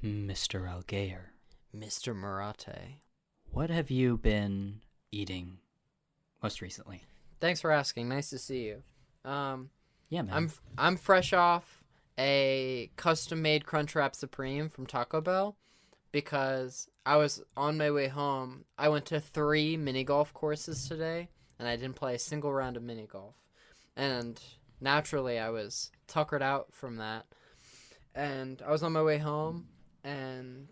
Mr. Algayer, Mr. Marathe. what have you been eating most recently? Thanks for asking. Nice to see you. Yeah, man. I'm fresh off a custom-made Crunchwrap Supreme from Taco Bell because I was on my way home. I went to 3 mini golf courses today, and I didn't play a single round of mini golf. And naturally, I was tuckered out from that. And I was on my way home and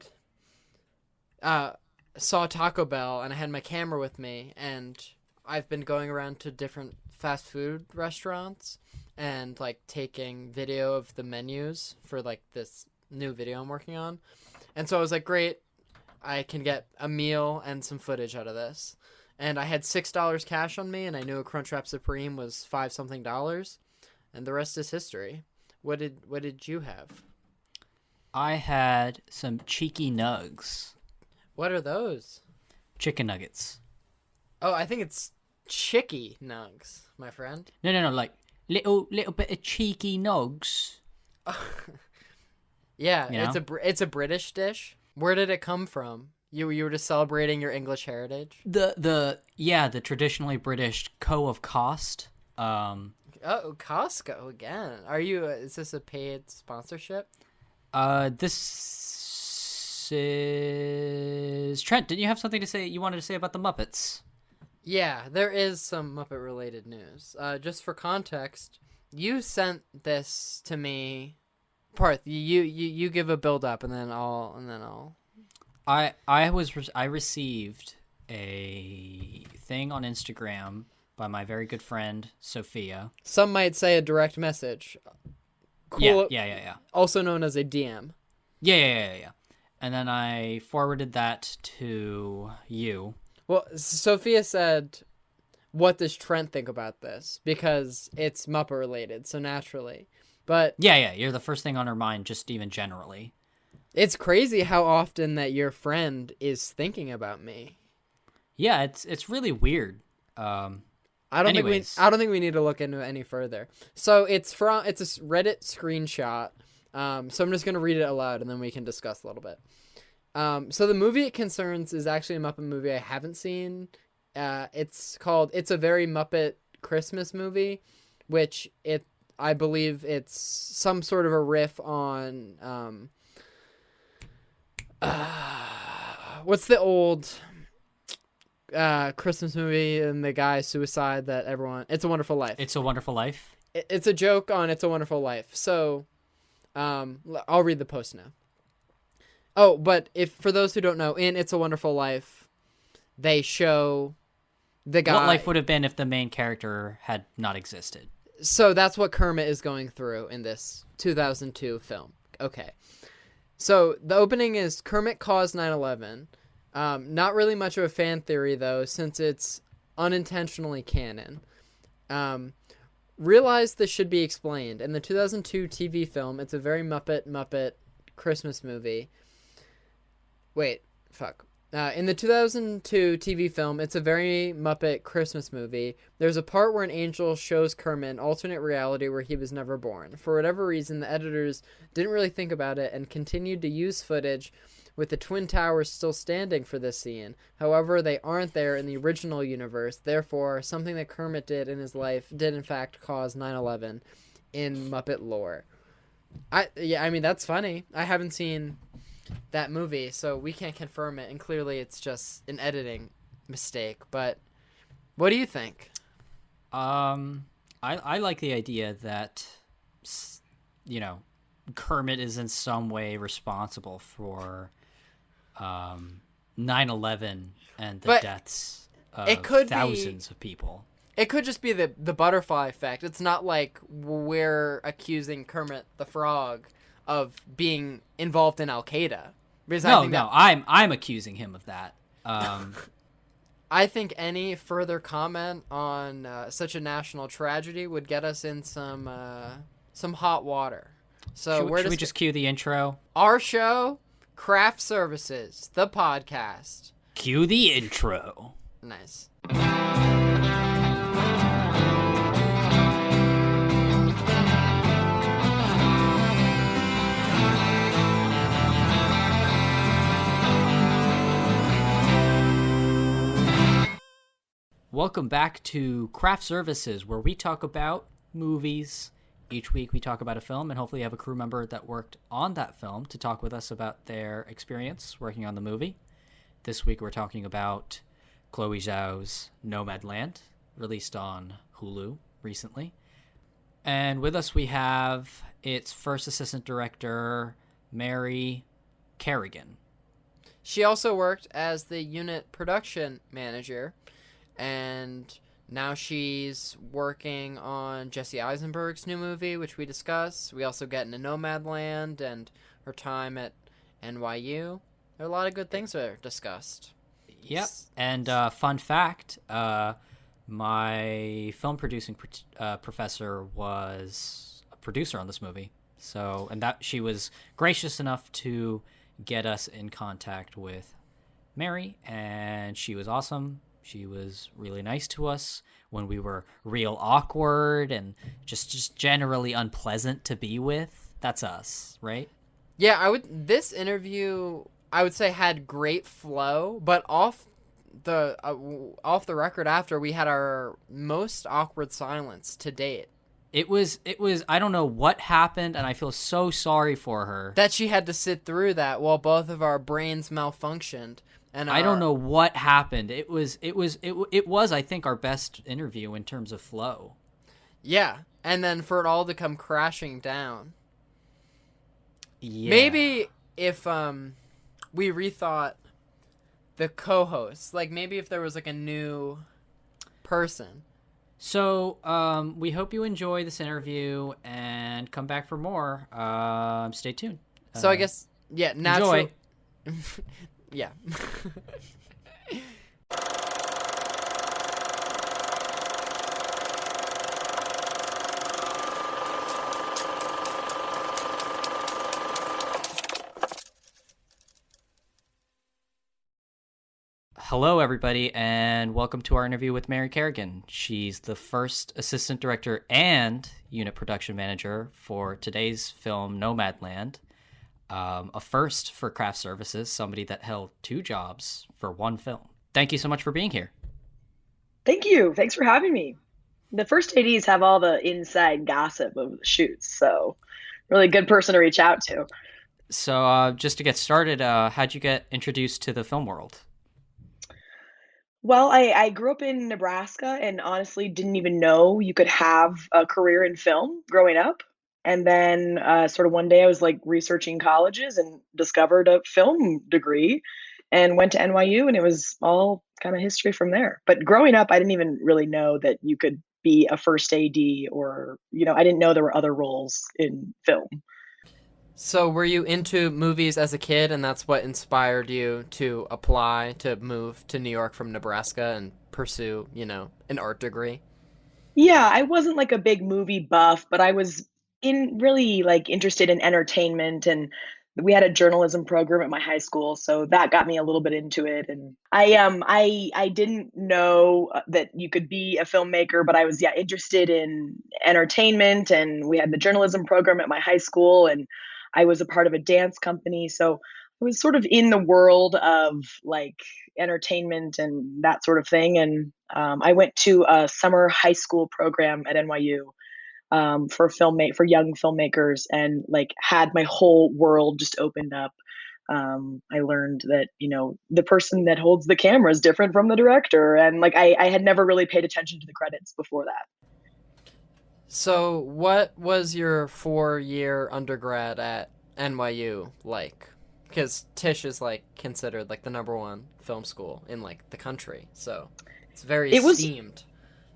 saw Taco Bell, and I had my camera with me, and I've been going around to different fast food restaurants and like taking video of the menus for like this new video I'm working on. And so I was like, great, I can get a meal and some footage out of this. And I had $6 cash on me, and I knew a Crunchwrap Supreme was $5 something, and the rest is history. What did you have? I had some cheeky nugs. What are those? Chicken nuggets. Oh, I think it's chicky nugs, my friend. No, like little bit of cheeky nugs. Yeah, You know? it's a British dish. Where did it come from? You were just celebrating your English heritage? The traditionally British co of cost. Oh, Costco again. Is this a paid sponsorship? This is Trent. Didn't you have something to say? You wanted to say about the Muppets? Yeah, there is some Muppet related news. Just for context, you sent this to me. Parth, you give a build up, and then I'll. I received a thing on Instagram by my very good friend Sophia. Some might say a direct message. Cool. Yeah. Also known as a DM. Yeah. And then I forwarded that to you. Well, Sophia said, "What does Trent think about this?" Because it's Muppet related, so naturally. But Yeah, you're the first thing on her mind, just even generally. it's crazy how often that your friend is thinking about me. Yeah, it's really weird. I don't think we need to look into it any further. So it's a Reddit screenshot. So I'm just gonna read it aloud, and then we can discuss a little bit. So the movie it concerns is actually a Muppet movie I haven't seen. It's called It's a Very Muppet Christmas Movie, which I believe it's some sort of a riff on what's the old Christmas movie and the guy suicide that everyone... It's a Wonderful Life. It's a Wonderful Life? It's a joke on It's a Wonderful Life. So I'll read the post now. Oh, but for those who don't know, in It's a Wonderful Life, they show the guy... What life would have been if the main character had not existed? So that's what Kermit is going through in this 2002 film. Okay. So the opening is Kermit caused 9/11. Not really much of a fan theory, though, since it's unintentionally canon. Realize this should be explained. In the 2002 TV film, It's a Very Muppet Christmas Movie. Wait, fuck. In the 2002 TV film, It's a Very Muppet Christmas Movie, there's a part where an angel shows Kermit an alternate reality where he was never born. For whatever reason, the editors didn't really think about it and continued to use footage with the Twin Towers still standing for this scene. However, they aren't there in the original universe. Therefore, something that Kermit did in his life did in fact cause 9/11 in Muppet lore. I mean, that's funny. I haven't seen that movie, so we can't confirm it, and clearly it's just an editing mistake. But what do you think? I like the idea that, Kermit is in some way responsible for 9/11 and the deaths of thousands of people. It could just be the butterfly effect. It's not like we're accusing Kermit the Frog of being involved in Al-Qaeda. I'm accusing him of that. I think any further comment on such a national tragedy would get us in some hot water. So should we just cue the intro? Our show, Craft Services, the podcast. Cue the intro. Nice. Welcome back to Craft Services, where we talk about movies. Each week we talk about a film, and hopefully have a crew member that worked on that film to talk with us about their experience working on the movie. This week we're talking about Chloe Zhao's Nomadland, released on Hulu recently. And with us we have its first assistant director, Mary Kerrigan. She also worked as the unit production manager, and now she's working on Jesse Eisenberg's new movie, which we discuss. We also get into Nomadland and her time at NYU. There are a lot of good things that are discussed. Yep. And fun fact, my film producing professor was a producer on this movie. So, and that she was gracious enough to get us in contact with Mary, and she was awesome. She was really nice to us when we were real awkward and just generally unpleasant to be with. That's us, right? Yeah, this interview I would say had great flow, but off the record after, we had our most awkward silence to date. It was I don't know what happened, and I feel so sorry for her. That she had to sit through that while both of our brains malfunctioned. And I don't know what happened. It was I think our best interview in terms of flow. Yeah, and then for it all to come crashing down. Yeah. Maybe if we rethought the co-hosts, like maybe if there was like a new person. So, we hope you enjoy this interview and come back for more. Stay tuned. So I guess, yeah, naturally. Enjoy. Yeah. Hello, everybody, and welcome to our interview with Mary Kerrigan. She's the first assistant director and unit production manager for today's film, Nomadland. A first for Craft Services, somebody that held two jobs for one film. Thank you so much for being here. Thank you. Thanks for having me. The first ADs have all the inside gossip of the shoots, so really good person to reach out to. So just to get started, how'd you get introduced to the film world? Well, I grew up in Nebraska and honestly didn't even know you could have a career in film growing up. And then sort of one day I was like researching colleges and discovered a film degree and went to NYU, and it was all kind of history from there. But growing up, I didn't even really know that you could be a first AD or, I didn't know there were other roles in film. So were you into movies as a kid, and that's what inspired you to apply to move to New York from Nebraska and pursue, an art degree? Yeah, I wasn't like a big movie buff, but I was really like interested in entertainment, and we had a journalism program at my high school, so that got me a little bit into it. And I didn't know that you could be a filmmaker, but I was interested in entertainment, and we had the journalism program at my high school, and I was a part of a dance company, so I was sort of in the world of like entertainment and that sort of thing. And I went to a summer high school program at NYU for young filmmakers, and like had my whole world just opened up. I learned that the person that holds the camera is different from the director, and like I had never really paid attention to the credits before that. So what was your 4-year undergrad at NYU like? Because Tisch is like considered like the #1 film school in like the country, so it's very esteemed.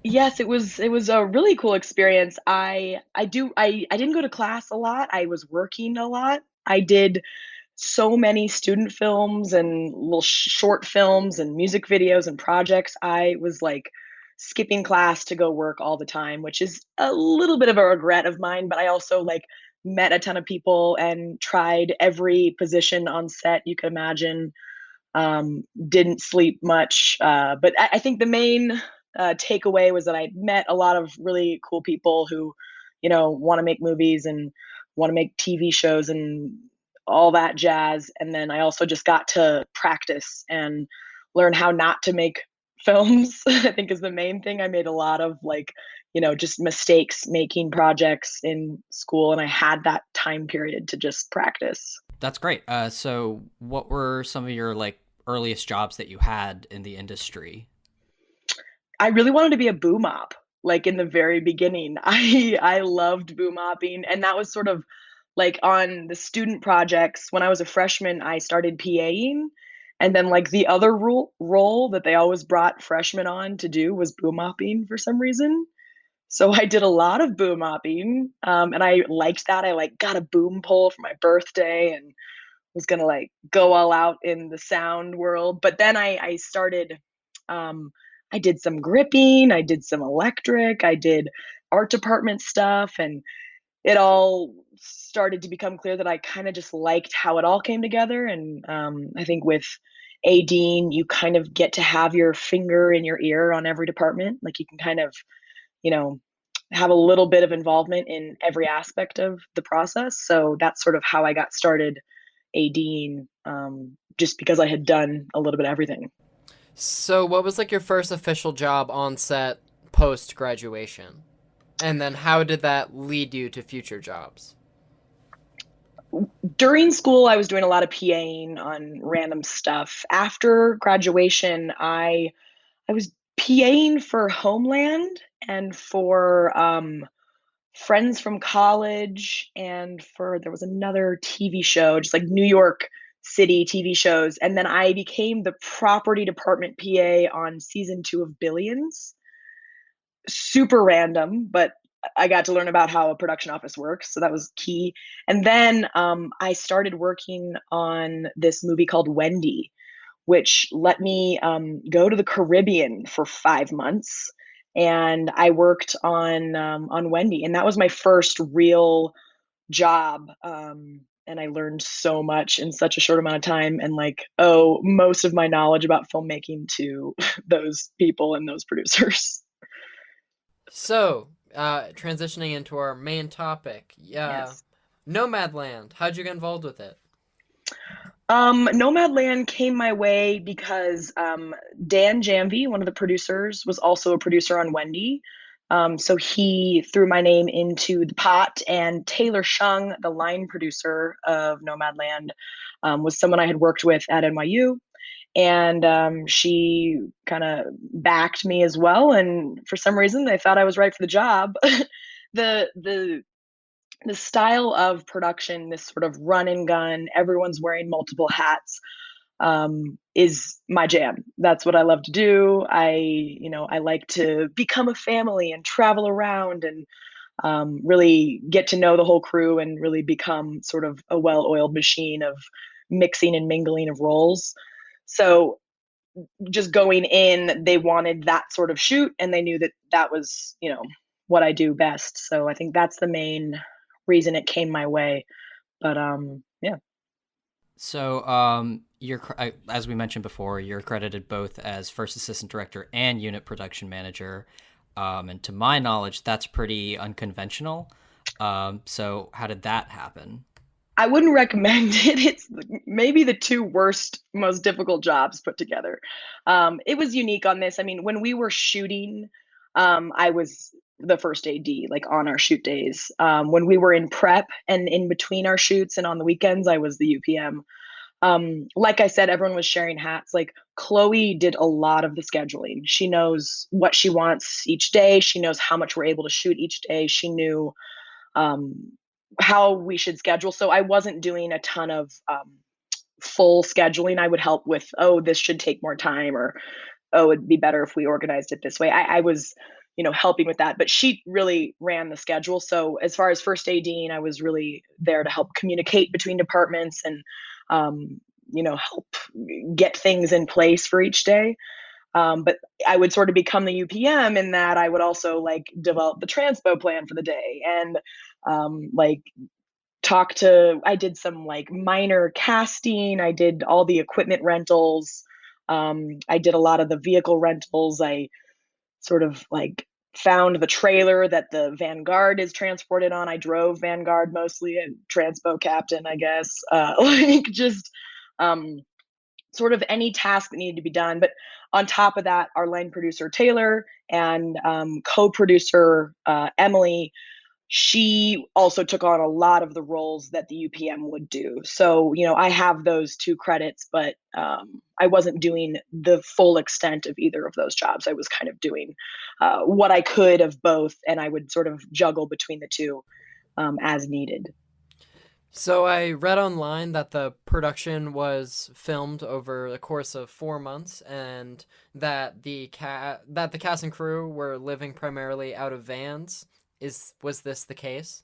Yes, it was a really cool experience. I didn't go to class a lot. I was working a lot. I did so many student films and little short films and music videos and projects. I was like skipping class to go work all the time, which is a little bit of a regret of mine, but I also like met a ton of people and tried every position on set you could imagine. Didn't sleep much, but I think the main takeaway was that I met a lot of really cool people who, want to make movies and want to make TV shows and all that jazz. And then I also just got to practice and learn how not to make films. I think is the main thing. I made a lot of like, just mistakes making projects in school, and I had that time period to just practice. That's great. So what were some of your like earliest jobs that you had in the industry? I really wanted to be a boom op, like in the very beginning. I loved boom opping, and that was sort of like on the student projects. When I was a freshman, I started PAing, and then like the other role that they always brought freshmen on to do was boom opping for some reason. So I did a lot of boom opping, and I liked that. I like got a boom pole for my birthday and was gonna like go all out in the sound world. But then I started. Um, I did some gripping. I did some electric. I did art department stuff, and it all started to become clear that I kind of just liked how it all came together. And I think with ADing, you kind of get to have your finger in your ear on every department. Like you can kind of, you know, have a little bit of involvement in every aspect of the process. So that's sort of how I got started ADing, just because I had done a little bit of everything. So, what was like your first official job on set post graduation? And then how did that lead you to future jobs? During school, I was doing a lot of PAing on random stuff. After graduation, I was PAing for Homeland and for friends from college, and for there was another TV show, just like New York City TV shows. And then I became the property department PA on season 2 of Billions. Super random, but I got to learn about how a production office works, so that was key. And then I started working on this movie called Wendy, which let me go to the Caribbean for 5 months, and I worked on Wendy, and that was my first real job. And I learned so much in such a short amount of time, and like, most of my knowledge about filmmaking to those people and those producers. So, transitioning into our main topic, Yes. Nomadland. How'd you get involved with it? Nomadland came my way because Dan Janvey, one of the producers, was also a producer on Wendy. So he threw my name into the pot, and Taylor Shung, the line producer of Nomadland, was someone I had worked with at NYU. And she kind of backed me as well. And for some reason, they thought I was right for the job. The the style of production, this sort of run and gun, everyone's wearing multiple hats, is my jam. That's what I love to do. I like to become a family and travel around and really get to know the whole crew and really become sort of a well-oiled machine of mixing and mingling of roles. So just going in, they wanted that sort of shoot, and they knew that that was, what I do best. So I think that's the main reason it came my way. But yeah. So, as we mentioned before, you're credited both as first assistant director and unit production manager. And to my knowledge, that's pretty unconventional. So how did that happen? I wouldn't recommend it. It's maybe the two worst, most difficult jobs put together. It was unique on this. I mean, when we were shooting, I was the first AD, like on our shoot days. When we were in prep and in between our shoots and on the weekends, I was the UPM. Like I said, everyone was sharing hats. Like Chloe did a lot of the scheduling. She knows what she wants each day. She knows how much we're able to shoot each day. She knew um, how we should schedule. So I wasn't doing a ton of full scheduling. I would help with, this should take more time, or, it'd be better if we organized it this way. I was, helping with that, but she really ran the schedule. So as far as first ADing, I was really there to help communicate between departments and, help get things in place for each day. But I would sort of become the UPM in that I would also like develop the transpo plan for the day, and like I did some like minor casting. I did all the equipment rentals. I did a lot of the vehicle rentals. I sort of like found the trailer that the Vanguard is transported on. I drove Vanguard mostly, and transpo captain, I guess. Like just um, sort of any task that needed to be done. But on top of that, our line producer Taylor and co-producer Emily, she also took on a lot of the roles that the UPM would do. So, I have those two credits, but I wasn't doing the full extent of either of those jobs. I was kind of doing what I could of both, and I would sort of juggle between the two as needed. So I read online that the production was filmed over the course of 4 months, and that the cast and crew were living primarily out of vans. Was this the case?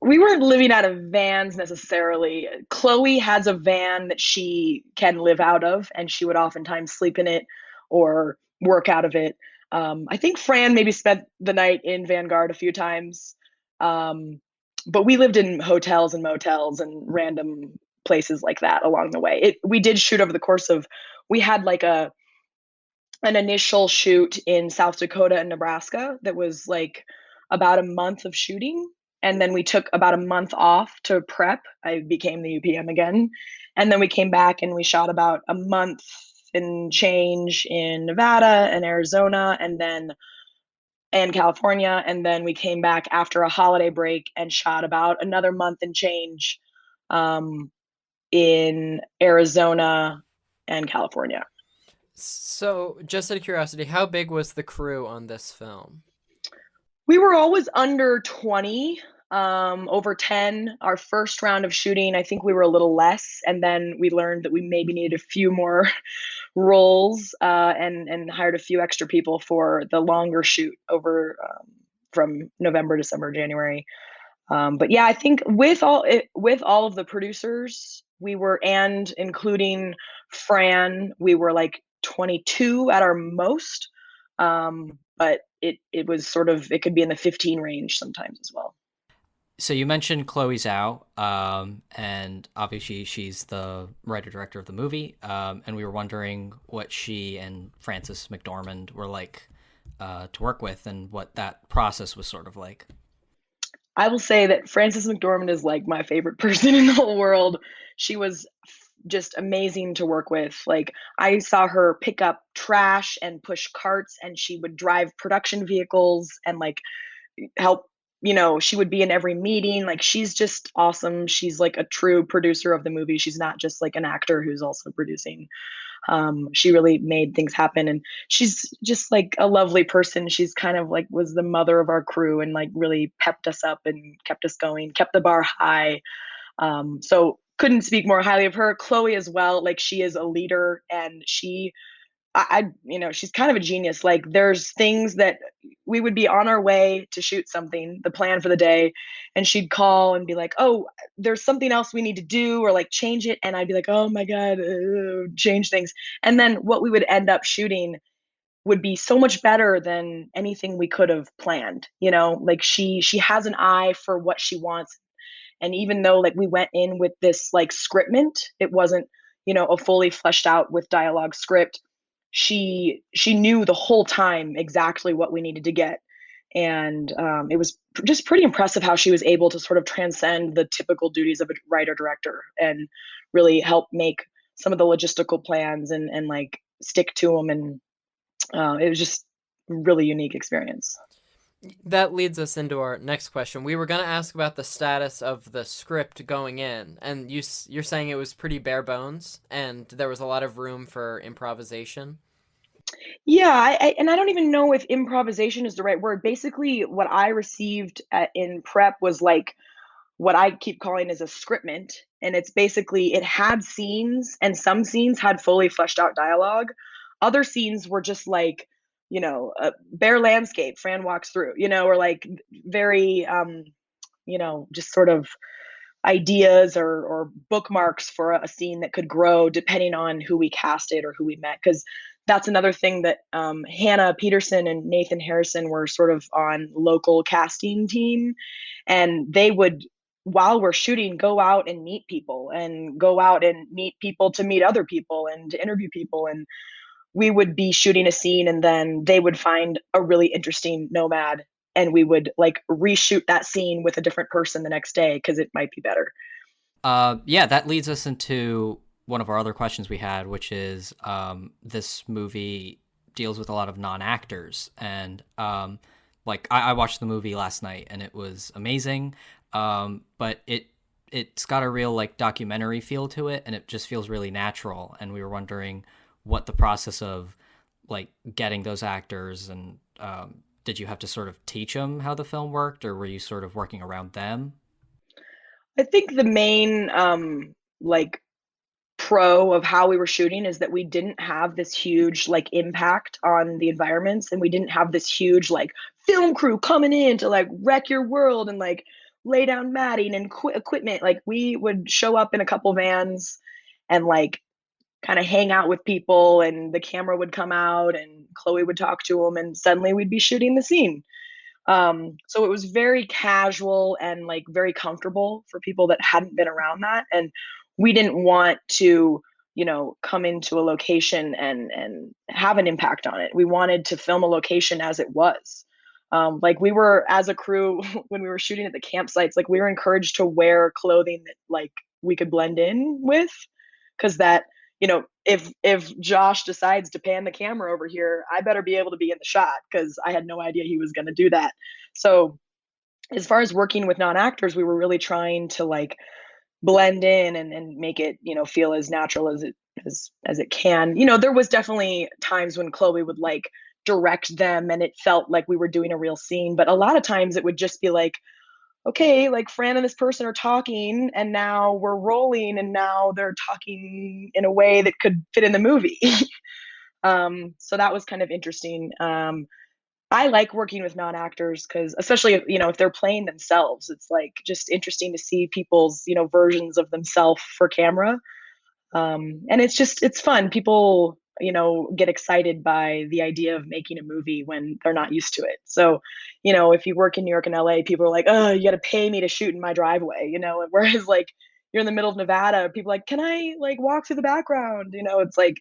We weren't living out of vans necessarily. Chloe has a van that she can live out of, and she would oftentimes sleep in it or work out of it. I think Fran maybe spent the night in Vanguard a few times. Um, but we lived in hotels and motels and random places like that along the way. We did shoot over the course of, we had like an initial shoot in South Dakota and Nebraska that was like about a month of shooting. And then we took about a month off to prep. I became the UPM again. And then we came back and we shot about a month and change in Nevada and Arizona and California. And then we came back after a holiday break and shot about another month and change in Arizona and California. So, just out of curiosity, how big was the crew on this film? We were always under 20, over 10. Our first round of shooting, I think we were a little less. And then we learned that we maybe needed a few more roles and hired a few extra people for the longer shoot over from November, December, January. But yeah, I think with all of the producers, we were, and including Fran, we were like 22 at our most. But it was sort of, it could be in the 15 range sometimes as well. So you mentioned Chloe Zhao, and obviously she's the writer-director of the movie, and we were wondering what she and Frances McDormand were like to work with and what that process was sort of like. I will say that Frances McDormand is like my favorite person in the whole world. She was just amazing to work with. Like, I saw her pick up trash and push carts, and she would drive production vehicles and like help. She would be in every meeting. Like, she's just awesome. She's like a true producer of the movie. She's not just like an actor who's also producing. She really made things happen, and she's just like a lovely person. She's kind of like was the mother of our crew and like really pepped us up and kept us going, kept the bar high. So couldn't speak more highly of her. Chloe as well. Like, she is a leader, and she's kind of a genius. Like, there's things that we would be on our way to shoot something, the plan for the day, and she'd call and be like, "Oh, there's something else we need to do," or like change it. And I'd be like, "Oh my God, change things." And then what we would end up shooting would be so much better than anything we could have planned. Like, she has an eye for what she wants. And even though like we went in with this like scriptment, it wasn't, a fully fleshed out with dialogue script. She knew the whole time exactly what we needed to get. And it was just pretty impressive how she was able to sort of transcend the typical duties of a writer director and really help make some of the logistical plans and like stick to them. And it was just a really unique experience. That leads us into our next question. We were going to ask about the status of the script going in, and you're saying it was pretty bare bones, and there was a lot of room for improvisation. Yeah, and I don't even know if improvisation is the right word. Basically, what I received in prep was like what I keep calling is a scriptment, and it's basically it had scenes, and some scenes had fully fleshed out dialogue. Other scenes were just like, a bare landscape. Fran walks through, or like very, just sort of ideas or bookmarks for a scene that could grow depending on who we casted or who we met. Because that's another thing that Hannah Peterson and Nathan Harrison were sort of on local casting team, and they would, while we're shooting, go out and meet people and go out and meet people to meet other people and to interview people. And we would be shooting a scene, and then they would find a really interesting nomad, and we would like reshoot that scene with a different person the next day because it might be better. Yeah, that leads us into one of our other questions we had, which is this movie deals with a lot of non-actors, and like I watched the movie last night and it was amazing, but it's got a real like documentary feel to it, and it just feels really natural. And we were wondering what the process of like getting those actors, and did you have to sort of teach them how the film worked, or were you sort of working around them? I think the main like pro of how we were shooting is that we didn't have this huge like impact on the environments, and we didn't have this huge like film crew coming in to like wreck your world and like lay down matting and equipment. Like we would show up in a couple vans and like kind of hang out with people, and the camera would come out and Chloe would talk to them, and suddenly we'd be shooting the scene. So it was very casual and like very comfortable for people that hadn't been around that. And we didn't want to, come into a location and have an impact on it. We wanted to film a location as it was. Like we were as a crew when we were shooting at the campsites, like we were encouraged to wear clothing that like we could blend in with, because that if Josh decides to pan the camera over here, I better be able to be in the shot, because I had no idea he was going to do that. So as far as working with non-actors, we were really trying to like blend in and make it feel as natural as it can. There was definitely times when Chloe would like direct them and it felt like we were doing a real scene, but a lot of times it would just be like, okay, like Fran and this person are talking and now we're rolling and now they're talking in a way that could fit in the movie. So that was kind of interesting. I like working with non-actors because especially if they're playing themselves, it's like just interesting to see people's versions of themselves for camera. And it's fun. People get excited by the idea of making a movie when they're not used to it. So if you work in New York and LA, people are like, oh, you got to pay me to shoot in my driveway, whereas like you're in the middle of Nevada, people are like, can I like walk through the background? It's like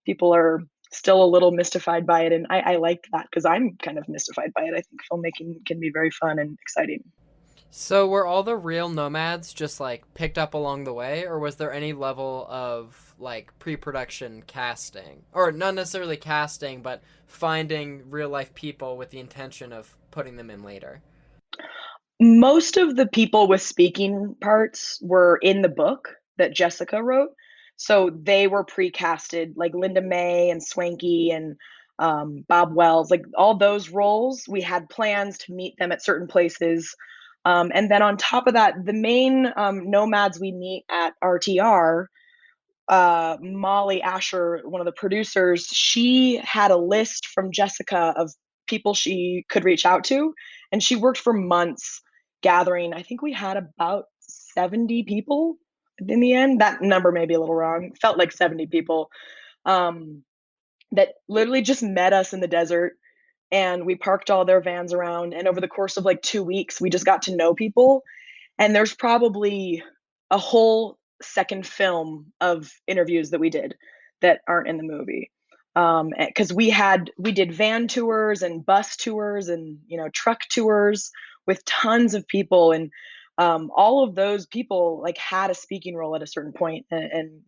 people are still a little mystified by it, and I like that because I'm kind of mystified by it. I think filmmaking can be very fun and exciting. So were all the real nomads just like picked up along the way, or was there any level of like pre-production casting, or not necessarily casting, but finding real life people with the intention of putting them in later? Most of the people with speaking parts were in the book that Jessica wrote. So they were pre-casted, like Linda May and Swanky and Bob Wells, like all those roles. We had plans to meet them at certain places. And then on top of that, the main nomads we meet at RTR, Molly Asher, one of the producers, she had a list from Jessica of people she could reach out to. And she worked for months gathering. I think we had about 70 people in the end. That number may be a little wrong. Felt like 70 people um, that literally just met us in the desert. And we parked all their vans around. And over the course of like 2 weeks, we just got to know people. And there's probably a whole second film of interviews that we did that aren't in the movie. Because we did van tours and bus tours and truck tours with tons of people, and all of those people like had a speaking role at a certain point, and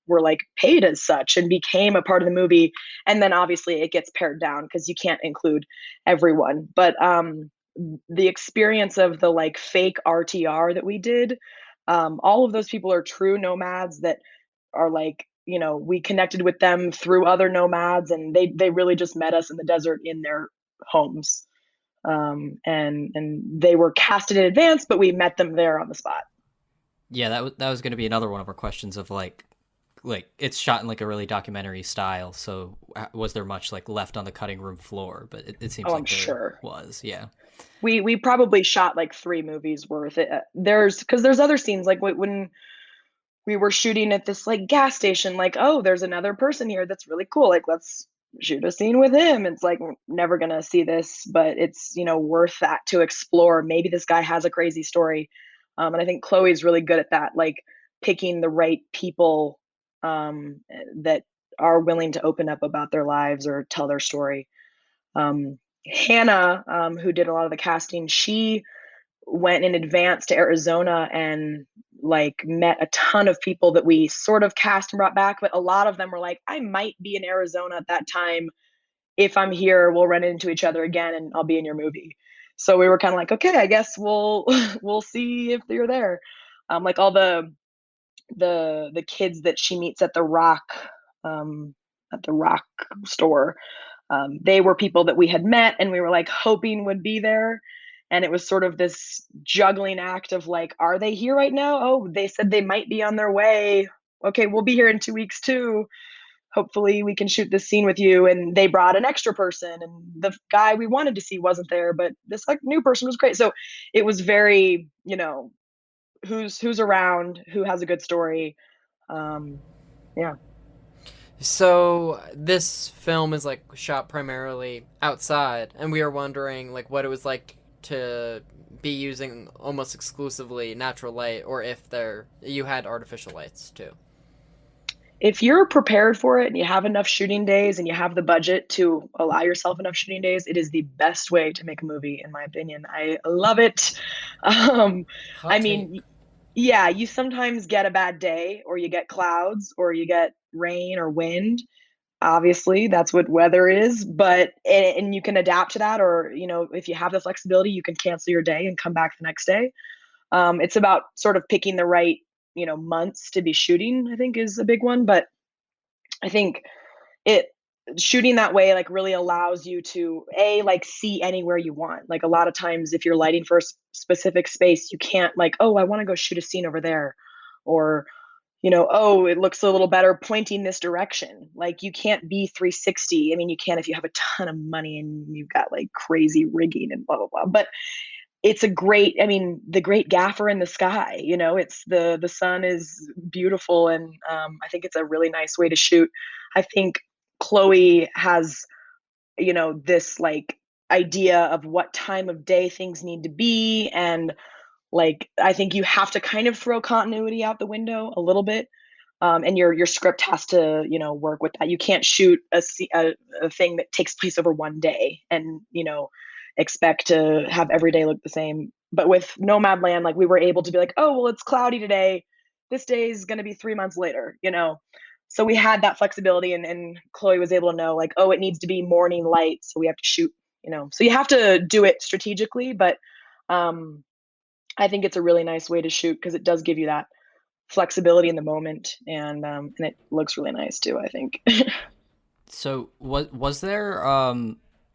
were like paid as such and became a part of the movie. And then obviously it gets pared down because you can't include everyone, but the experience of the like fake RTR that we did, all of those people are true nomads that are like, we connected with them through other nomads, and they really just met us in the desert in their homes. And they were casted in advance, but we met them there on the spot. Yeah, that was going to be another one of our questions of like it's shot in like a really documentary style. So was there much like left on the cutting room floor? But it seems Oh, like I'm there sure. was. Yeah. We probably shot like 3 movies worth. There's other scenes like when we were shooting at this like gas station, like, oh, there's another person here that's really cool, like let's shoot a scene with him. It's like we're never gonna see this, but it's worth that to explore. Maybe this guy has a crazy story. And I think Chloe's really good at that, like picking the right people that are willing to open up about their lives or tell their story. Hannah, who did a lot of the casting, she went in advance to Arizona and like met a ton of people that we sort of cast and brought back, but a lot of them were like, I might be in Arizona at that time. If I'm here, we'll run into each other again and I'll be in your movie. So we were kind of like, okay, I guess we'll we'll see if you're there. Like all the kids that she meets um, at the rock store, they were people that we had met and we were like hoping would be there. And it was sort of this juggling act of like, are they here right now? Oh, they said they might be on their way. Okay, we'll be here in 2 weeks too. Hopefully we can shoot this scene with you. And they brought an extra person and the guy we wanted to see wasn't there, but this like new person was great. So it was very, who's around, who has a good story. Um, yeah. So this film is like shot primarily outside, and we are wondering like what it was like to be using almost exclusively natural light, or if you had artificial lights too. If you're prepared for it and you have enough shooting days and you have the budget to allow yourself enough shooting days, it is the best way to make a movie, in my opinion. I love it. Um, Hot I take. mean, yeah, you sometimes get a bad day or you get clouds or you get rain or wind. Obviously, that's what weather is, but and you can adapt to that, or if you have the flexibility, you can cancel your day and come back the next day. It's about sort of picking the right, months to be shooting, I think is a big one. But I think it shooting that way like really allows you to like see anywhere you want. Like a lot of times if you're lighting for a specific space, you can't like, oh, I want to go shoot a scene over there, or oh, it looks a little better pointing this direction. Like you can't be 360. I mean, you can if you have a ton of money and you've got like crazy rigging and blah blah blah. But it's a great, I mean, the great gaffer in the sky. It's the sun is beautiful, and I think it's a really nice way to shoot. I think Chloe has this like idea of what time of day things need to be, and like I think you have to kind of throw continuity out the window a little bit. And your script has to work with that. You can't shoot a thing that takes place over one day and expect to have every day look the same. But with Nomadland, like we were able to be like, oh well, it's cloudy today, this day is going to be 3 months later. So we had that flexibility, and Chloe was able to know like, oh, it needs to be morning light, so we have to shoot. So you have to do it strategically, but um I think it's a really nice way to shoot because it does give you that flexibility in the moment, and it looks really nice too, I think. So was there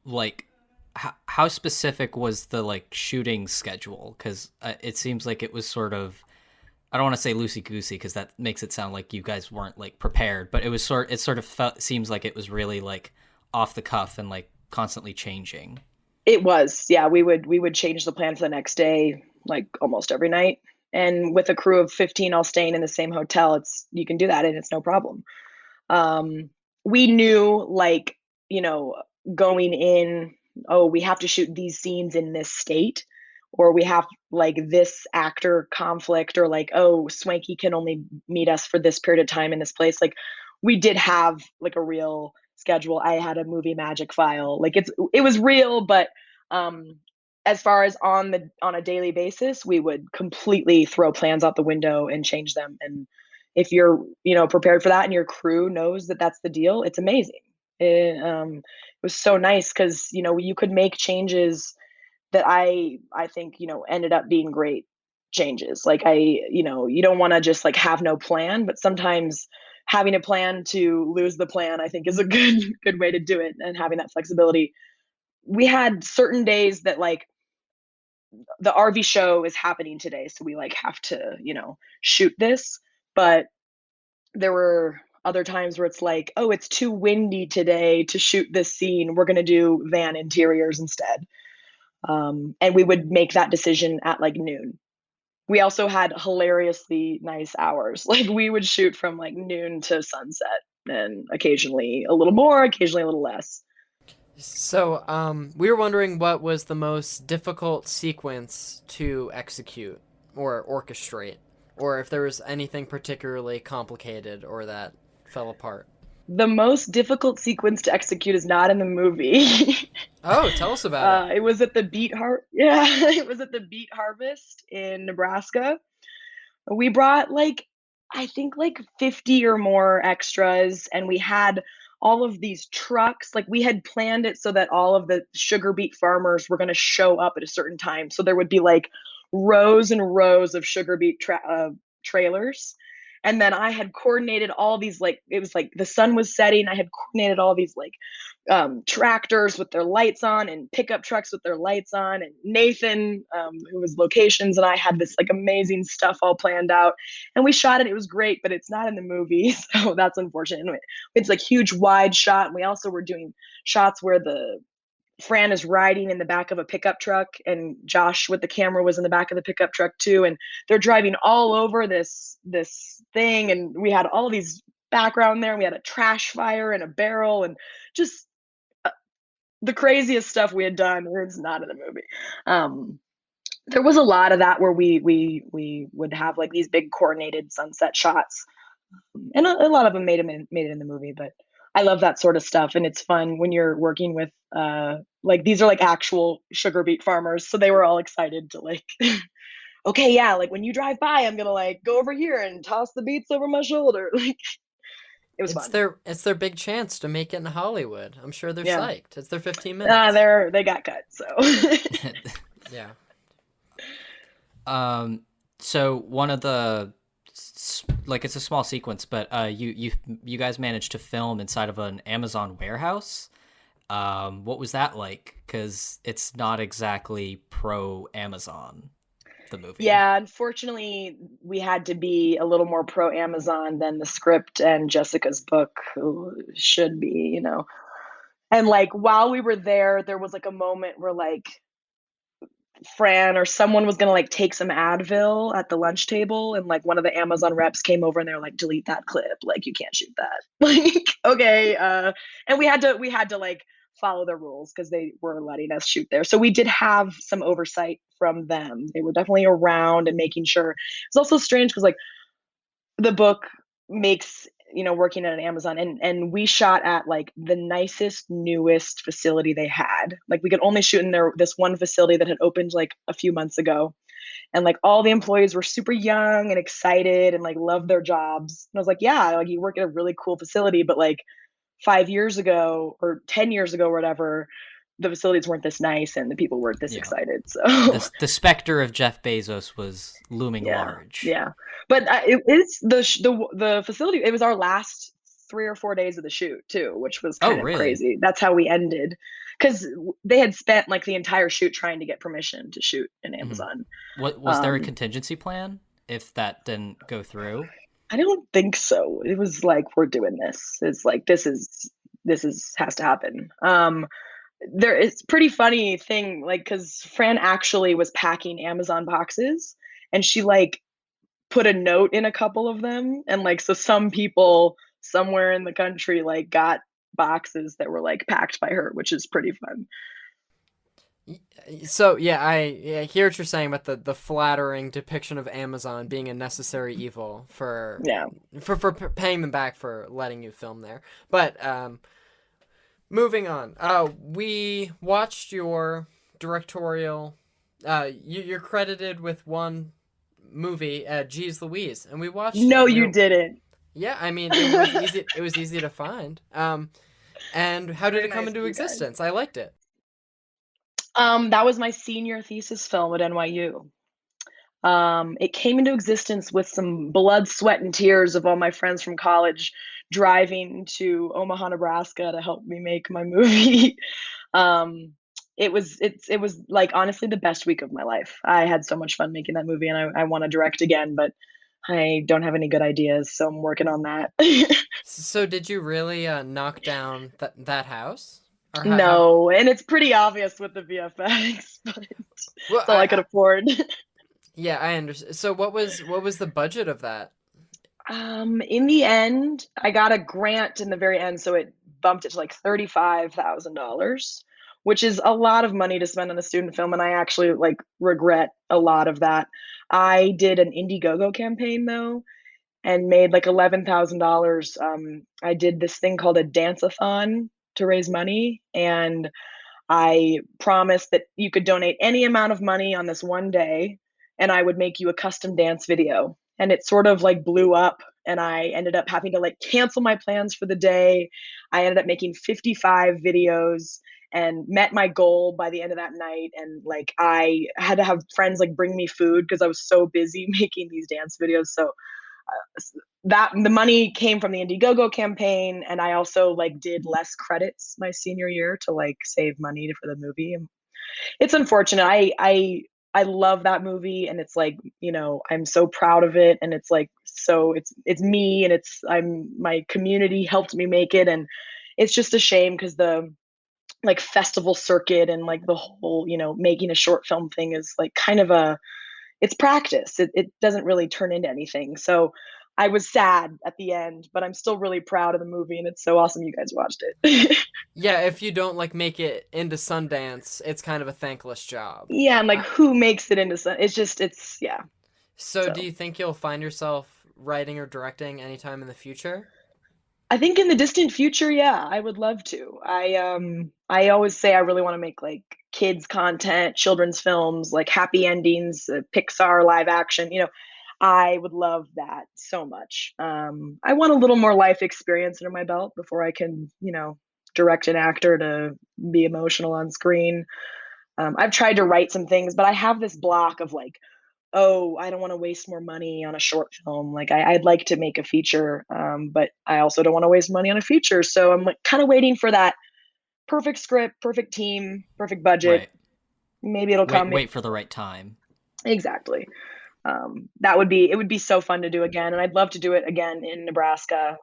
like how specific was the like shooting schedule? Because it seems like it was sort of, I don't want to say loosey goosey because that makes it sound like you guys weren't like prepared, but it sort of seems like it was really like off the cuff and like constantly changing. It was, yeah. We would change the plan for the next day like almost every night. And with a crew of 15 all staying in the same hotel, you can do that and it's no problem. Um, we knew like, you know, going in, oh, we have to shoot these scenes in this state, or we have like this actor conflict, or like, oh, Swanky can only meet us for this period of time in this place. Like we did have like a real schedule. I had a movie magic file. Like it was real, but um as far as on a daily basis, we would completely throw plans out the window and change them. And if you're prepared for that and your crew knows that that's the deal, it's amazing. It was so nice because you could make changes that I think ended up being great changes. Like you don't want to just like have no plan, but sometimes having a plan to lose the plan, I think, is a good way to do it, and having that flexibility. We had certain days that like the RV show is happening today, so we like have to shoot this, but there were other times where it's like, oh, it's too windy today to shoot this scene, we're going to do van interiors instead. And we would make that decision at like noon. We also had hilariously nice hours. Like we would shoot from like noon to sunset, and occasionally a little more, occasionally a little less. So, we were wondering what was the most difficult sequence to execute or orchestrate, or if there was anything particularly complicated or that fell apart. The most difficult sequence to execute is not in the movie. Oh, tell us about it. It was at the beet har yeah, it was at the beet harvest in Nebraska. We brought like, I think like 50 or more extras, and we had all of these trucks. Like we had planned it so that all of the sugar beet farmers were going to show up at a certain time. So there would be like rows and rows of sugar beet trailers. And then I had coordinated all these, like, it was like the sun was setting. I had coordinated all these like tractors with their lights on and pickup trucks with their lights on. And Nathan, who was locations, and I had this like amazing stuff all planned out. And we shot it. It was great, but it's not in the movie. So that's unfortunate. Anyway, it's like huge wide shot. And we also were doing shots where the Fran is riding in the back of a pickup truck, and Josh with the camera was in the back of the pickup truck too. And they're driving all over this thing. And we had all these background there. And we had a trash fire and a barrel and just the craziest stuff we had done. It's not in the movie. There was a lot of that where we would have like these big coordinated sunset shots, and a lot of them made it in the movie. But I love that sort of stuff, and it's fun when you're working with like these are like actual sugar beet farmers, so they were all excited to like. Okay, yeah, like when you drive by, I'm gonna like go over here and toss the beets over my shoulder. Like it was fun. It's their big chance to make it in Hollywood. I'm sure they're Yeah. psyched. It's their 15 minutes. They got cut, so. Yeah. So one of the, like, it's a small sequence, but you guys managed to film inside of an Amazon warehouse. What was that like? Because it's not exactly pro Amazon, the movie. Yeah, unfortunately, we had to be a little more pro Amazon than the script and Jessica's book should be, you know. And like while we were there was like a moment where like Fran or someone was gonna like take some Advil at the lunch table, and like one of the Amazon reps came over and they were like, delete that clip, like you can't shoot that. Like, okay. And we had to like follow the rules because they were letting us shoot there. So we did have some oversight from them. They were definitely around and making sure. It's also strange because like the book makes, you know, working at an Amazon, and we shot at like the nicest, newest facility they had. Like we could only shoot in this one facility that had opened like a few months ago. And like all the employees were super young and excited and like loved their jobs. And I was like, yeah, like you work at a really cool facility, but like 5 years ago or 10 years ago or whatever, the facilities weren't this nice and the people weren't this excited. So the specter of Jeff Bezos was looming large. Yeah, but it is the facility. It was our last 3 or 4 days of the shoot too, which was kind of crazy. That's how we ended, because they had spent like the entire shoot trying to get permission to shoot in Amazon. What was there a contingency plan if that didn't go through? I don't think so. It was like, we're doing this. It's like this is has to happen. It's pretty funny thing, like, because Fran actually was packing Amazon boxes, and she like put a note in a couple of them, and like so some people somewhere in the country like got boxes that were like packed by her, which is pretty fun. So yeah, I hear what you're saying about the flattering depiction of Amazon being a necessary evil for paying them back for letting you film there. But moving on, we watched your directorial. You're credited with one movie, Jeez Louise, and we watched. No, you didn't. Yeah, I mean it was easy. It was easy to find. And how did it come into existence? I liked it. That was my senior thesis film at NYU. It came into existence with some blood, sweat, and tears of all my friends from college driving to Omaha, Nebraska to help me make my movie. It was like honestly the best week of my life. I had so much fun making that movie, and I want to direct again, but I don't have any good ideas, so I'm working on that. So did you really knock down that house? No, and it's pretty obvious with the VFX, but that's all I could afford. Yeah, I understand. So what was the budget of that? In the end, I got a grant in the very end, so it bumped it to like $35,000, which is a lot of money to spend on a student film, and I actually like regret a lot of that. I did an Indiegogo campaign though, and made like $11,000. I did this thing called a dance-a-thon to raise money, and I promised that you could donate any amount of money on this one day, and I would make you a custom dance video. and it sort of like blew up, and I ended up having to like cancel my plans for the day. I ended up making 55 videos and met my goal by the end of that night, and like I had to have friends like bring me food because I was so busy making these dance videos. So that the money came from the Indiegogo campaign, and I also like did less credits my senior year to like save money for the movie. It's unfortunate. I love that movie, and it's like, I'm so proud of it, and it's like, so it's me, and I'm my community helped me make it, and it's just a shame because the like festival circuit and like the whole, making a short film thing is like kind of it's practice. It doesn't really turn into anything. So I was sad at the end, but I'm still really proud of the movie, and it's so awesome you guys watched it. Yeah, if you don't like make it into Sundance, it's kind of a thankless job. Yeah, and like who makes it into some? It's yeah. So, So do you think you'll find yourself writing or directing anytime in the future? I think in the distant future, yeah, I would love to. I always say I really want to make like kids content, children's films, like happy endings, Pixar live action. I would love that so much. I want a little more life experience under my belt before I can, direct an actor to be emotional on screen. I've tried to write some things, but I have this block of like, oh, I don't want to waste more money on a short film. Like I'd like to make a feature, but I also don't want to waste money on a feature. So I'm like kind of waiting for that perfect script, perfect team, perfect budget. Right. Maybe it'll come. Wait for the right time. Exactly. It would be so fun to do again, and I'd love to do it again in Nebraska.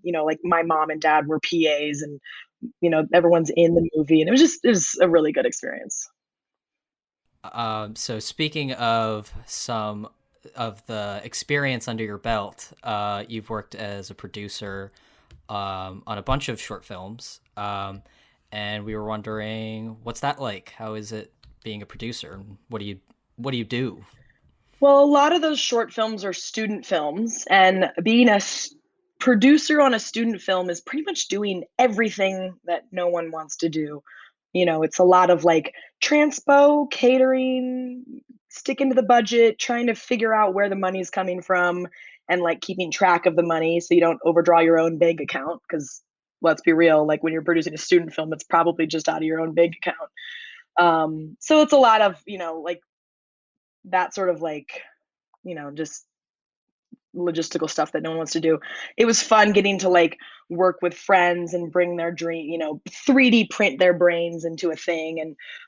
Like my mom and dad were PAs, and everyone's in the movie, and it was a really good experience. So speaking of some of the experience under your belt, you've worked as a producer on a bunch of short films, and we were wondering, what's that like? How is it being a producer? What do you do? Well, a lot of those short films are student films, and being a producer on a student film is pretty much doing everything that no one wants to do. It's a lot of like transpo, catering, sticking to the budget, trying to figure out where the money's coming from, and like keeping track of the money so you don't overdraw your own bank account. Because let's be real, like when you're producing a student film, it's probably just out of your own bank account. So it's a lot of, like that sort of like, just logistical stuff that no one wants to do. It was fun getting to like work with friends and bring their dream, 3D print their brains into a thing.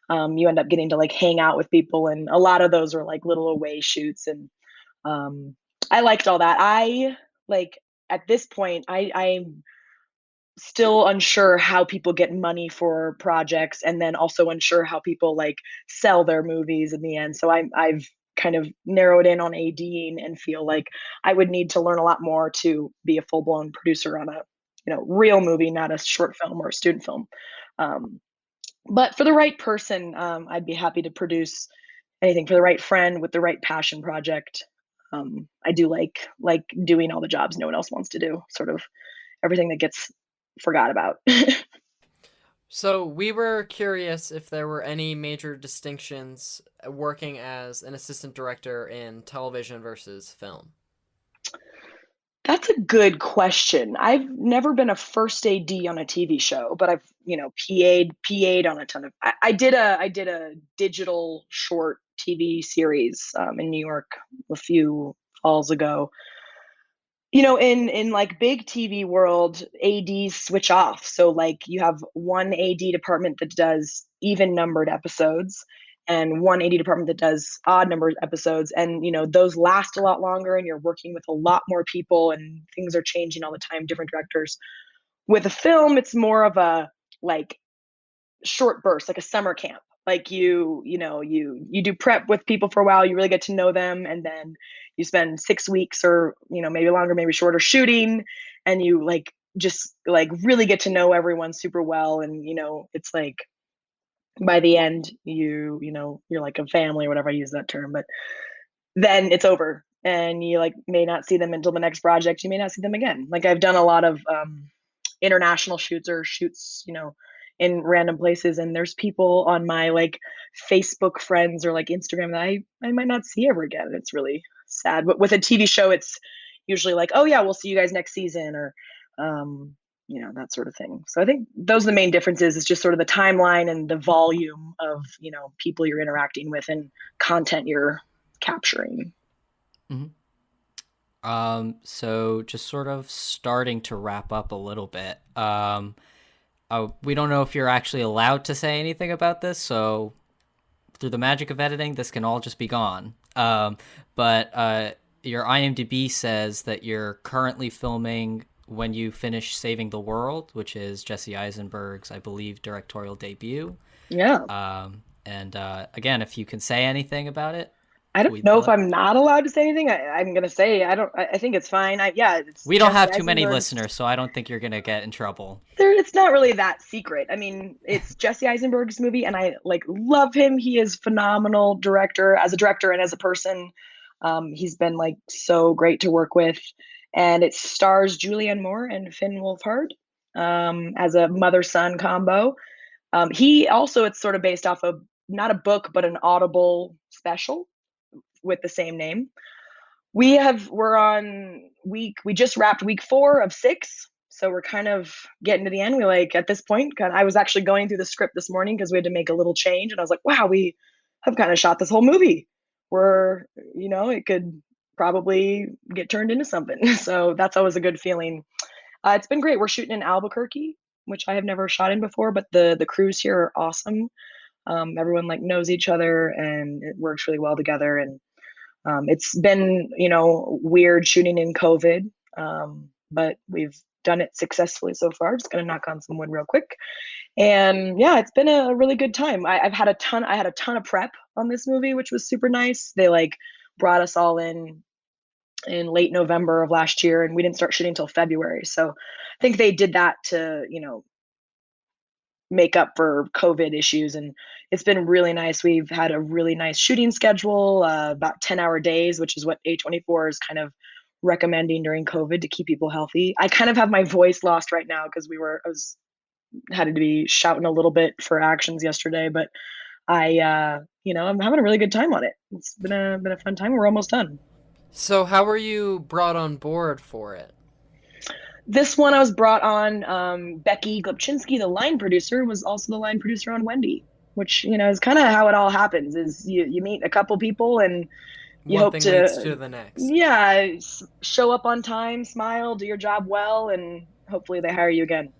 And you end up getting to like hang out with people. And a lot of those are like little away shoots. And um, I liked all that. I like at this point, I'm still unsure how people get money for projects, and then also unsure how people like sell their movies in the end. So I've kind of narrowed in on ADing and feel like I would need to learn a lot more to be a full-blown producer on a real movie, not a short film or a student film. um, but for the right person, I'd be happy to produce anything for the right friend with the right passion project. I do like doing all the jobs no one else wants to do, sort of everything that gets forgot about. So, we were curious if there were any major distinctions working as an assistant director in television versus film. That's a good question. I've never been a first AD on a TV show, but I've, PA'd on a ton of. I did a digital short TV series in New York a few falls ago. In like big TV world, ADs switch off. So like you have one AD department that does even numbered episodes and one AD department that does odd numbered episodes. And those last a lot longer, and you're working with a lot more people, and things are changing all the time, different directors. With a film, it's more of a like short burst, like a summer camp. Like you do prep with people for a while, you really get to know them, and then you spend 6 weeks or maybe longer, maybe shorter shooting, and you like just like really get to know everyone super well. And it's like by the end you're like a family or whatever, I use that term, but then it's over, and you like may not see them until the next project, you may not see them again. Like I've done a lot of international shoots or shoots, in random places, and there's people on my like Facebook friends or like Instagram that I might not see ever again. It's really sad. But with a TV show, it's usually like, oh yeah, we'll see you guys next season, or that sort of thing. So I think those are the main differences, is just sort of the timeline and the volume of, people you're interacting with and content you're capturing. Mm-hmm. So just sort of starting to wrap up a little bit. We don't know if you're actually allowed to say anything about this, so through the magic of editing, this can all just be gone. But your IMDb says that you're currently filming when you finish Saving the World, which is Jesse Eisenberg's, I believe, directorial debut. Yeah. And again, if you can say anything about it. I don't know if I'm not allowed to say anything. I'm going to say, I think it's fine. We don't have too many listeners, so I don't think you're going to get in trouble. It's not really that secret. I mean, it's Jesse Eisenberg's movie, and I love him. He is phenomenal director, as a director and as a person. He's been so great to work with. And it stars Julianne Moore and Finn Wolfhard as a mother-son combo. It's sort of based off of not a book, but an Audible special with the same name. We just wrapped week 4 of 6. So we're kind of getting to the end. At this point, I was actually going through the script this morning because we had to make a little change. And I was like, wow, we have kind of shot this whole movie where, it could probably get turned into something. So that's always a good feeling. It's been great. We're shooting in Albuquerque, which I have never shot in before, but the crews here are awesome. Everyone knows each other, and it works really well together. And it's been, weird shooting in COVID, but we've done it successfully so far. Just gonna knock on some wood real quick. And yeah, it's been a really good time. I had a ton of prep on this movie, which was super nice. They brought us all in late November of last year, and we didn't start shooting until February. So I think they did that to, make up for COVID issues. And it's been really nice. We've had a really nice shooting schedule, about 10-hour days, which is what A24 is kind of recommending during COVID to keep people healthy. I kind of have my voice lost right now because had to be shouting a little bit for actions yesterday, but I'm having a really good time on it. It's been a fun time. We're almost done. So how were you brought on board for it? This one I was brought on, Becky Glupczynski, the line producer, was also the line producer on Wendy, which, is kind of how it all happens, is you meet a couple people and you One hope thing to leads to the next. Yeah, show up on time, smile, do your job well, and hopefully they hire you again.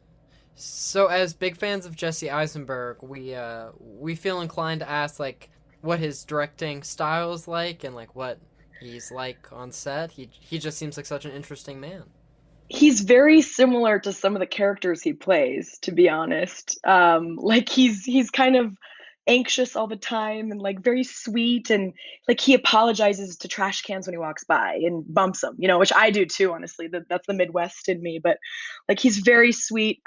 So as big fans of Jesse Eisenberg, we feel inclined to ask what his directing style is like and what he's like on set. He just seems like such an interesting man. He's very similar to some of the characters he plays, to be honest. He's kind of anxious all the time and very sweet, and he apologizes to trash cans when he walks by and bumps them, which I do too, honestly. That's the Midwest in me, but he's very sweet.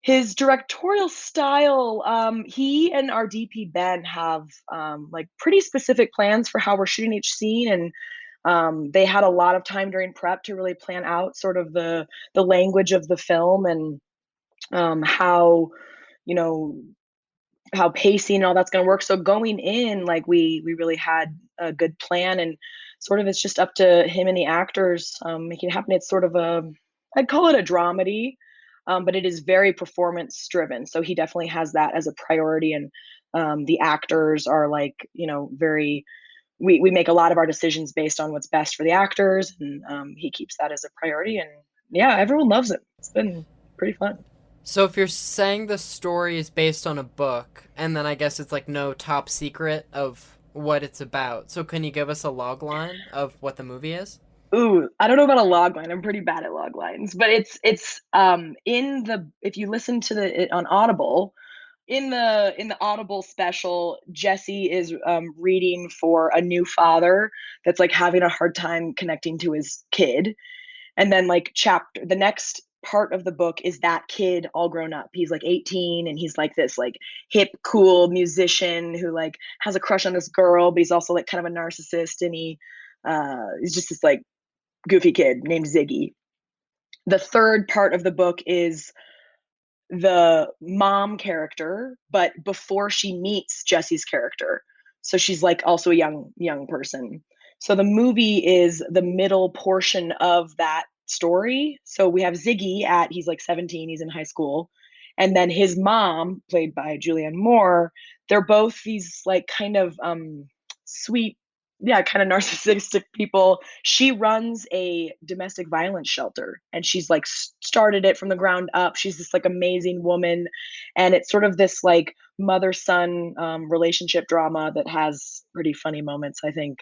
His directorial style, he and our DP Ben have pretty specific plans for how we're shooting each scene, and they had a lot of time during prep to really plan out sort of the language of the film, and how pacing and all that's going to work. So going in, we really had a good plan, and sort of it's just up to him and the actors making it happen. It's sort of I'd call it a dramedy, but it is very performance driven. So he definitely has that as a priority, and the actors are very. We make a lot of our decisions based on what's best for the actors, and he keeps that as a priority. And yeah, everyone loves it. It's been pretty fun. So if you're saying the story is based on a book, and then I guess it's no top secret of what it's about. So can you give us a log line of what the movie is? Ooh, I don't know about a log line. I'm pretty bad at log lines, but it's if you listen to it on Audible, in the Audible special, Jesse is reading for a new father that's having a hard time connecting to his kid, and then the next part of the book is that kid all grown up. He's 18, and he's this hip cool musician who has a crush on this girl, but he's also kind of a narcissist, and he's just this goofy kid named Ziggy. The third part of the book is the mom character, but before she meets Jesse's character. So she's also a young person. So the movie is the middle portion of that story. So we have Ziggy he's like 17, he's in high school. And then his mom, played by Julianne Moore, they're both these like kind of sweet, yeah, kind of narcissistic people. She runs a domestic violence shelter and she's like started it from the ground up. She's this like amazing woman. And it's sort of this like mother son relationship drama that has pretty funny moments, I think.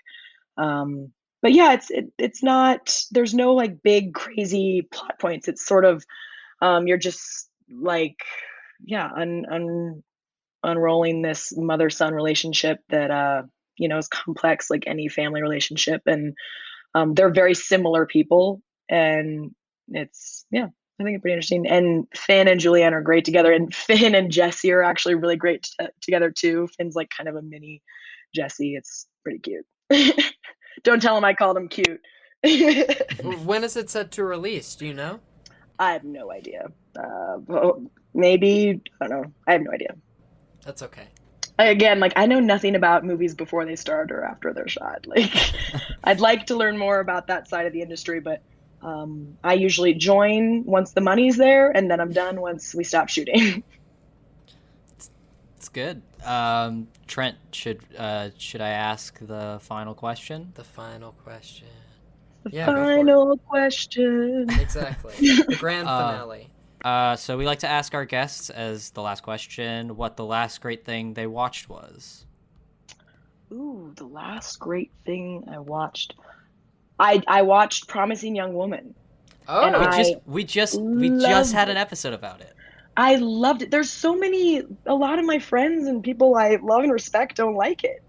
But yeah, it's not. There's no like big crazy plot points. It's sort of you're just like yeah, unrolling this mother son relationship that is complex like any family relationship, and they're very similar people, and it's yeah. I think it's pretty interesting. And Finn and Julianne are great together, and Finn and Jesse are actually really great together too. Finn's like kind of a mini Jesse. It's pretty cute. Don't tell him I called him cute. When is it set to release? Do you know? I have no idea. Maybe, I don't know. I have no idea. That's okay. Again, like I know nothing about movies before they start or after they're shot. Like, I'd like to learn more about that side of the industry, but I usually join once the money's there, and then I'm done once we stop shooting. It's good. Trent, should I ask the final question? The final question. The final question. Exactly. The grand finale. So we like to ask our guests as the last question what the last great thing they watched was. Ooh, the last great thing I watched. I watched Promising Young Woman. Oh, and we just had an episode about it. I loved it. There's a lot of my friends and people I love and respect don't like it.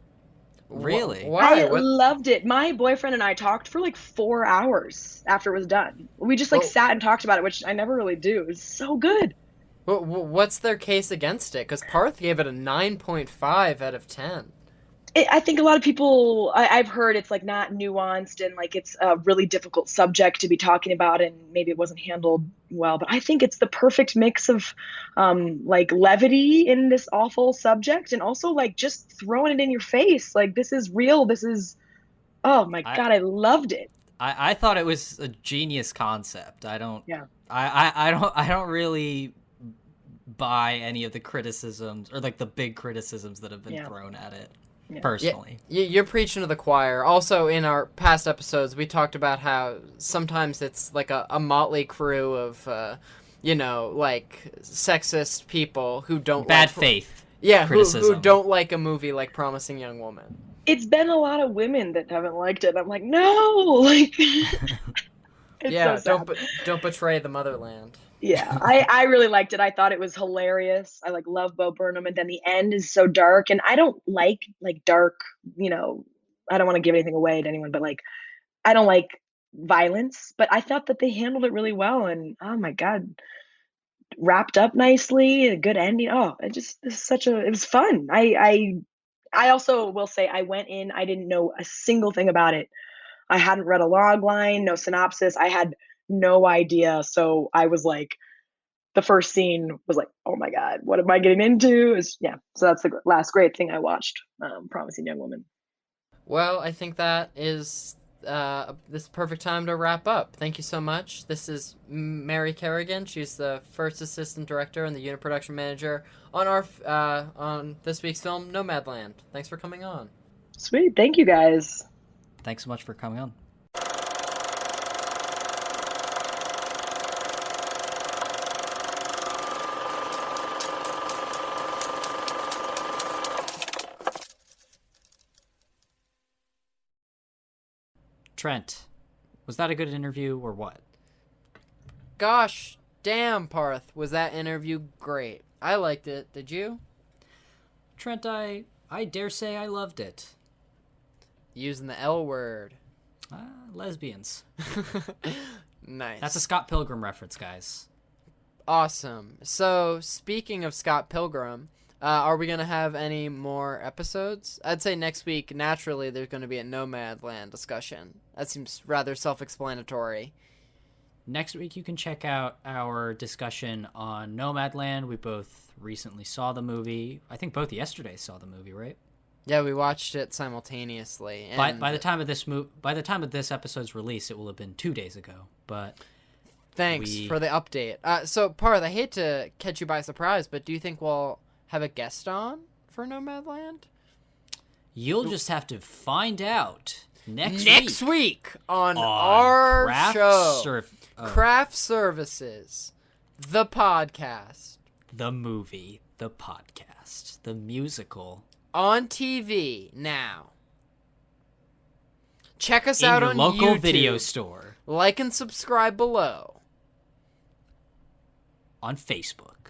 Really? Why? I loved it. My boyfriend and I talked for like 4 hours after it was done. We just like sat and talked about it, which I never really do. It was so good. What's their case against it? Because Parth gave it a 9.5 out of 10. I think a lot of people, I've heard it's like not nuanced and like it's a really difficult subject to be talking about and maybe it wasn't handled well. But I think it's the perfect mix of like levity in this awful subject and also like just throwing it in your face. Like this is real. Oh my God, I loved it. I thought it was a genius concept. I don't really buy any of the criticisms or like the big criticisms that have been thrown at it. Personally. Yeah, you're preaching to the choir. Also, in our past episodes, we talked about how sometimes it's like a motley crew of, like sexist people who don't bad faith. Yeah, who don't like a movie like Promising Young Woman. It's been a lot of women that haven't liked it. I'm like, no, like. So don't betray the motherland. Yeah, I really liked it. I thought it was hilarious. I like love Bo Burnham, and then the end is so dark. And I don't like dark. I don't want to give anything away to anyone, but like, I don't like violence. But I thought that they handled it really well, and oh my God, wrapped up nicely, a good ending. Oh, it was fun. I also will say I went in. I didn't know a single thing about it. I hadn't read a log line, no synopsis. I had no idea. So I was like, the first scene was like, oh my God, what am I getting into? So that's the last great thing I watched, Promising Young Woman. Well, I think that is this perfect time to wrap up. Thank you so much. This is Mary Kerrigan. She's the first assistant director and the unit production manager on our on this week's film, Nomadland. Thanks for coming on. Sweet. Thank you, guys. Thanks so much for coming on. Trent, was that a good interview or what? Gosh damn, Parth, was that interview great. I liked it. Did you? Trent, I dare say I loved it. Using the L word. Lesbians. Nice. That's a Scott Pilgrim reference, guys. Awesome. So, speaking of Scott Pilgrim, are we going to have any more episodes? I'd say next week, naturally, there's going to be a Nomadland discussion. That seems rather self-explanatory. Next week, you can check out our discussion on Nomadland. We both recently saw the movie. I think both yesterday saw the movie, right? Yeah, we watched it simultaneously. And By the time of this episode's release, it will have been 2 days ago. But thanks for the update. So, Parth, I hate to catch you by surprise, but do you think we'll have a guest on for Nomadland? You'll just have to find out next week on our show, Craft Services, the podcast, the movie, the podcast, the musical, on TV now. Check us in out your on local YouTube. video store, like and subscribe below, on Facebook.